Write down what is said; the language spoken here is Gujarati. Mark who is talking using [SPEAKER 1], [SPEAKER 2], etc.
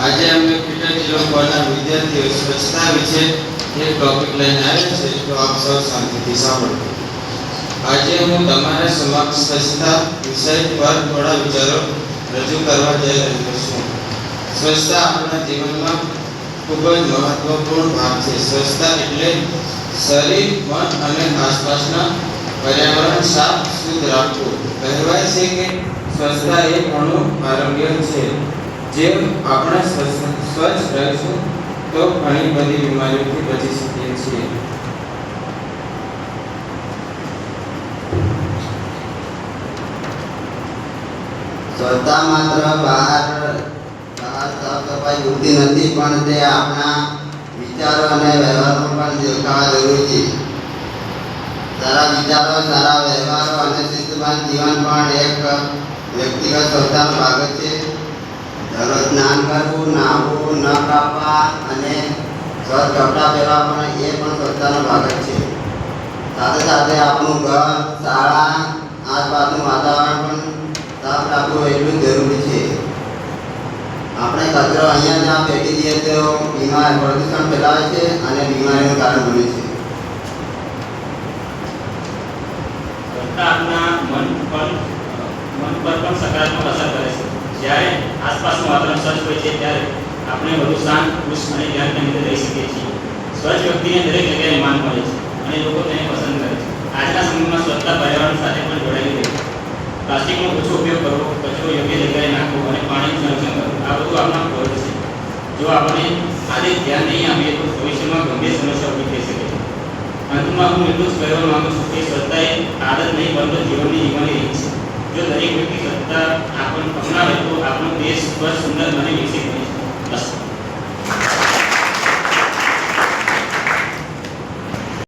[SPEAKER 1] આજે અમે પીટર ઝીરોના વિદ્યાર્થીઓ સ્વચ્છતા વિશે એક ટોપિક લઈને આવ્યા છે, તો આપ સૌ શાંતિથી સાંભળો. આજે હું તમારા સમક્ષ સ્વચ્છતા વિષય પર થોડા વિચારો રજૂ કરવા જઈ રહ્યો છું. સ્વચ્છતા આપણા જીવનમાં ખૂબ જ મહત્વપૂર્ણ ભાગ છે. સ્વચ્છતા એટલે શરીર, મન અને આસપાસના પર્યાવરણ સાફ શુદ્ધ રાખવું. કહેવાય છે કે સ્વચ્છતા એ ઘણું આરોગ્ય છે. જેમ આપણે સ્વચ્છ રહીશું તો ઘણી બધી બીમારીઓથી બચી શકીએ છીએ.
[SPEAKER 2] સ્વચ્છતા માત્ર બહાર સાફ સફાઈ પૂરતી નથી, પણ તે આપણા વિચારો અને વ્યવહારમાં પણ દેખાવા જરૂરી છે. સારા વિચારો, સારા વ્યવહારો અને શિસ્તબદ્ધ જીવન પણ એક વ્યક્તિગત સ્વચ્છતાનો ભાગ છે. દરરોજ સ્નાન કરવું, નાહવું, નખ કાપવા અને સ્વચ્છ કપડાં પહેરવા પણ એ પણ સ્વચ્છતાનો ભાગ જ છે. સાથે સાથે આપણું ઘર, શાળા, આસપાસનું વાતાવરણ પણ સાફ રાખવું એટલું જ જરૂરી છે. આપણે કચરો અહીંયા જ્યાં ફેંકી દઈએ તો પ્રદૂષણ ફેલાવે છે અને બીમારીનું કારણ બને છે.
[SPEAKER 3] આપણા મન પર પણ સકારાત્મક અસર કરે છે. જ્યારે આસપાસનું વાતાવરણ સ્વચ્છ હોય છે ત્યારે આપણે વધુ શાંત, ખુશ અને ધ્યાન કેન્દ્રિત રહી શકીએ છીએ. સ્વચ્છ વ્યક્તિને દરેક જગ્યાએ માન મળે છે અને લોકો તેને પસંદ કરે છે. આજના સમયમાં સ્વચ્છતા પર્યાવરણ સાથે પણ જોડાયેલી છે. પ્લાસ્ટિકનો ઓછો ઉપયોગ કરવો, કચરો યોગ્ય જગ્યાએ નાખવો અને પાણીનું સંરક્ષણ કરવું, આ બધું આપણા ફરજ છે. જો આપણે આજે ધ્યાન નહીં આપીએ તો ભવિષ્યમાં ગંભીર સમસ્યા ઊભી થઈ શકે છે. અંતમાં હું એટલું જ કહેવા માંગુ છું કે સ્વચ્છતા એ આદત નહીં પરંતુ જીવનની જીવવાની રીત છે. જો દરેક વ્યક્તિ સ્વચ્છતા અપનાવે તો આપણો દેશ સ્વચ્છ, સુંદર અને વિકસિત બની શકે.